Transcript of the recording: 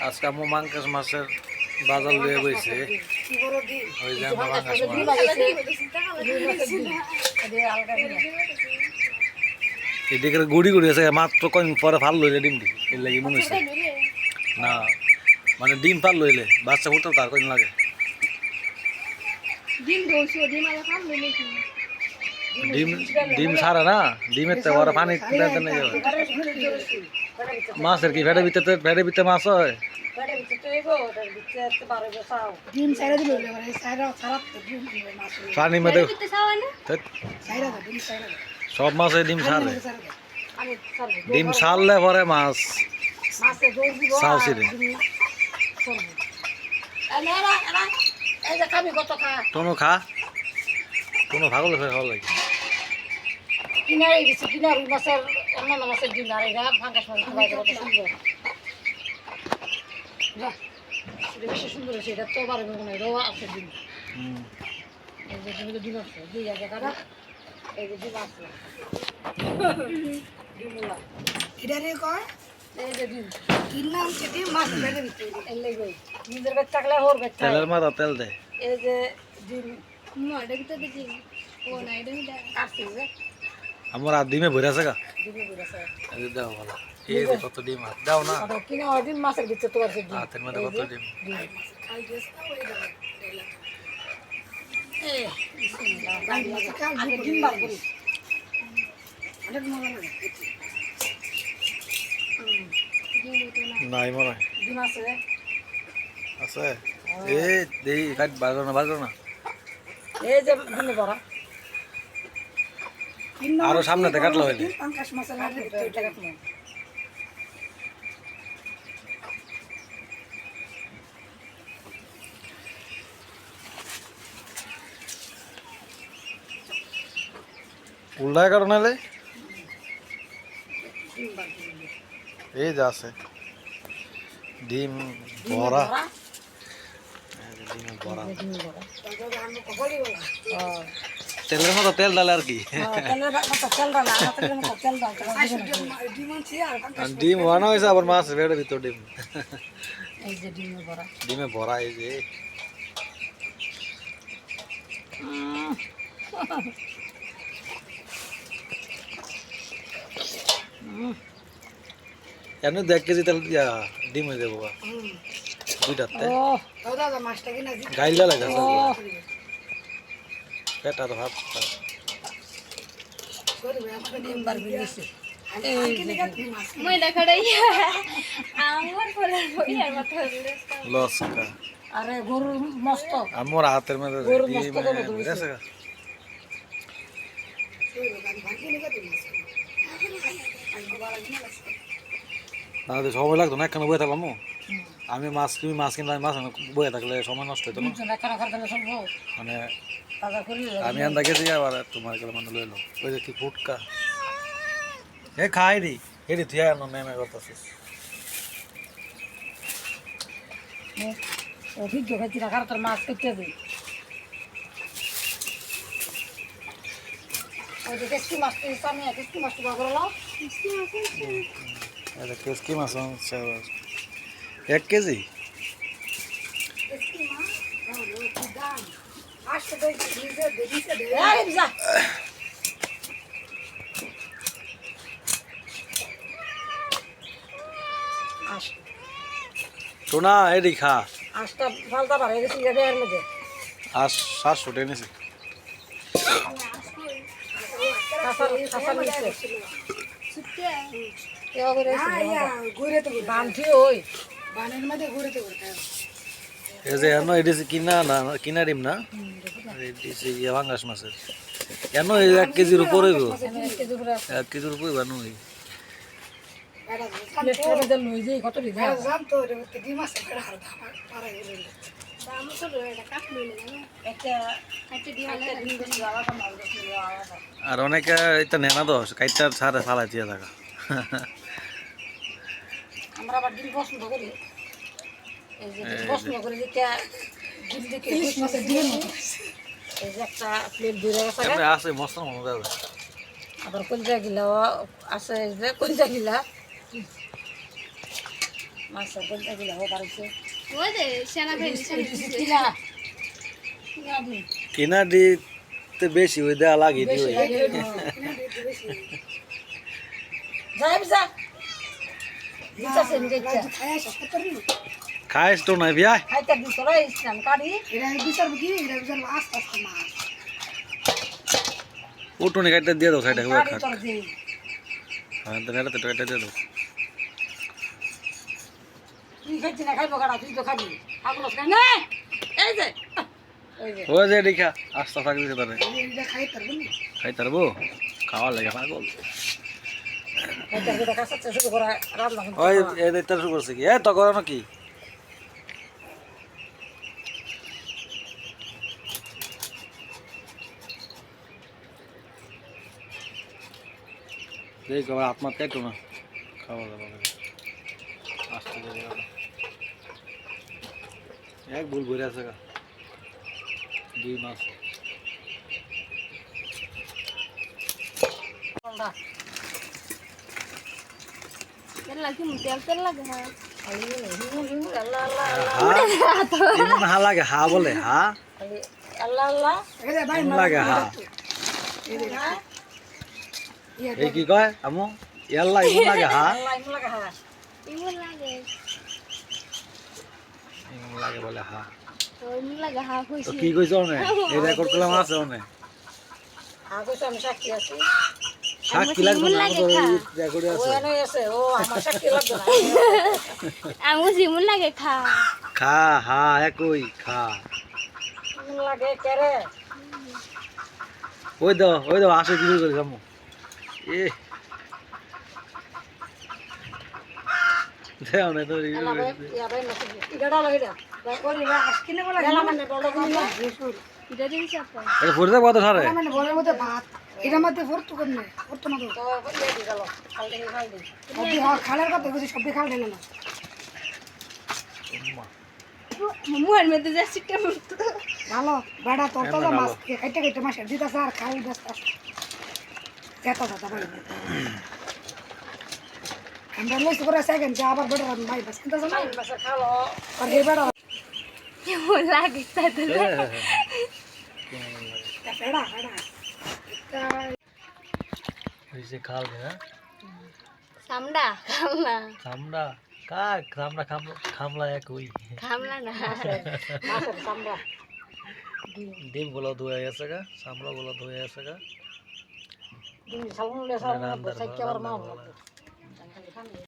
আজকে আম্মু মাংকাস মাছের বাজার লয়ে বইছে ওই যে আমরা মাংকাস এদিকে গুড়ি গুড়ি আছে মাত্র কয়েক পরে ভাল লইলে ডিমটি এর লাগি মনে হচ্ছে না মানে ডিম পাল লইলে বাচ্চা ফুটতে তার কয়েক লাগে ডিম ডিম ছাড়া না ডিমের তো ওরা পানি নেই মাছের কি ভেড়ে ভিতরে মাছ হয় পানির মধ্যে সব মাছে ডিম ছাড়ে ডিম ছাড়লে পরে মাছ কোনো খা কোনো ভাগল খাওয়া লাগে কিনারে গেছে কিনার মাছের অন্যান্য মাছের ডিম আর এরা ফাঙ্গাস মাছ খাওয়া কত সুন্দর এটা বেশি সুন্দর হয়েছে এটা তো পারবে মনে হয় রোয়া আছে ডিম এই যে ডিম আছে দুই আগে কাটা এই যে ডিম আছে ডিমগুলা এটা রে কয় এই যে ডিম কিনলাম সে ডিম মাছ বেড়ে দিতে এই লেগে নিজের বেচ থাকলে ওর বেচ তেলের মাথা তেল দে এই যে ডিম এটা ভিতরে দেখি ও না এটা আসছে যে আমার আর ডিমে ভরে আছে গা ডিমে ভরে আছে দাও ভালো এই যে কত ডিম আছে দাও না কিনা ডিম মাছের ভিতরে তো আছে ডিম হাতের মধ্যে কত ডিম খাই গেছ না ওই দাও এই বিসমিল্লাহ আগে ডিম বার করি অনেক মজা লাগে নাই মনে হয় ডিম আছে আছে এই দেই কাট বাগর না এই যে ডিমে ভরা আরো সামনেতে কাটলো হইলে পাঙ্কাশ মাছের লাগে এটা কাটলো উল্টায় কারণ হলে এই যে আছে ডিম ভরা ডিম ভরা তেলের মতো তেল ডালে আর কি ডিম বানা হয়েছে আবার মাছ বেড়ে ভিতর ডিম ডিমে ভরা এই যে এমনি 1 কেজি তেল দিয়া ডিম হয়ে যাবো দুইটাতে গাইলা লাগে পেটার ভাত আরে গরুর মস্ত আমার হাতের মধ্যে সময় লাগতো না একখানে বয়ে থাকলাম আমি মাছ কিনলাম মাছ বয়ে থাকলে সময় নষ্ট হইতো না মানে আমি আন্দা গেছি আবার তোমার গেলে মানে লইলো ওই যে কি ফুটকা এ খাই রি এরি তুই মেমে করতেছিস অভিজ্ঞ খাইছি রাখার তোর মাছ কেটে দিই ওই যে কেসকি মাছটি সামনে কেসকি মাছটি বাগর লাও এটা কেসকি মাছ 1 কেজি সোনা এডি খা আজটা ফালতা বাড়াই গেছি এর মধ্যে আজ 700 টাকা নিয়েছি এই যে এনো এটি কিনা ডিম না পাঙ্গাস মাছের এনো 1 কেজির উপরে 1 কেজির উপরে বানো আর অনেকে এটা নেনা দোষ কাইটার ছাড়ে ফালাই দিয়ে থাকা আমরা আবার ডিম পছন্দ করি এই যে পছন্দ করি যে ডিম দেখে ইলিশ মাছের ডিম এই যে একটা প্লেট ধরে আছে মস্ত মজা আবার কলজা গিলাও আছে, এই যে কলজা গিলা মাছের কলজা গিলাও পারছে কিনা কিনা দিন কিনা দিতে বেশি ওই দেওয়া লাগে বেশি লাগে যাই যা দিতা সেন যাইতা খাইস তো নাই বিয়া খাইতা দিছ রে ইসলাম কারি উঠুনি কাটতে দিয়ে দাও সাইডে কারি তোর দে হ্যাঁ তো এটা তো কাটতে দিয়ে দাও তুই খাইছি না খাইবো কারা তুই তো খাবি আগলো খাই না এই যে ও যে দেখা আস্তে থাক দিছে তারে খাই তারবো খাওয়া লাগে পাগল খাইতা গেটা কাছে শুরু করা রান্না ওই এই দেখতে শুরু করছে কি এ তো করো নাকি দেখ আবার আত্মা কাটো না খাওয়া দাওয়া আস্তে করে এক ভুল ভরে আছে গা 2 মাস তেল লাগে হ্যাঁ আল্লাহ আল্লাহ ইমন হা লাগে হা বলে হা আল্লাহ আল্লাহ ইমন লাগে হা এই কি কয় আমু ইয়াল্লা ইমন লাগে হা আল্লাহ ইমন লাগা হা ইমন লাগে ইমন লাগে বলে হা ইমন লাগে হা তো কইছি কি কইছ ওনে এই রেকর্ড করলাম আছে ওনে আগে তো আমি সাক্ষী আছি সাক্ষী লাগবে না আমাদের রেকর্ডে ও আছে এনে আছে ও আমার সাক্ষী লাগবে না আমি ইমন লাগে খা খা হা একই খা ইমন লাগে কেরে ওই দাও আসে কি করে যাবো এ দেও না তো আল্লাহ ভাই ইয়া ভাই নাকি ইডাডা লাগে দা করি না আজকিনে বলা গেল মানে বড় বড় এটা দিন চাপা এটা ফুরতে কত সারে মানে বলের মধ্যে ভাত এটার মধ্যে ভরতো কেন ভরতো না তো তো বলে দি গেল কাল থেকে খাই দিই সবজি খালের কথা বুঝি সবজি খাল ঢেলে না মুহের মধ্যে যাচ্ছে কেমন ভালো বেড়া তোর তো মাছ খাইতে খাইতে মাছের দিতেছে আর খাই ব্যস্ত যেত দাদা ভাই আমরা লইছি করে সেকেন্ড যে আবার বেড়া ভাই বাস কিন্তু না বাস খালো আর হে বেড়া কেমন লাগে তাতে বেড়া বেড়া হইছে খাল না সামডা খামলা সামড়া সামড়া খামলা একই খামলা না মাছের সামরা ডিম গুলো ধুয়ে গেছে গা সামড়া গুলো ধুয়ে গেছে গা দিন সালুন লে সালুন সাইকে আবার মাও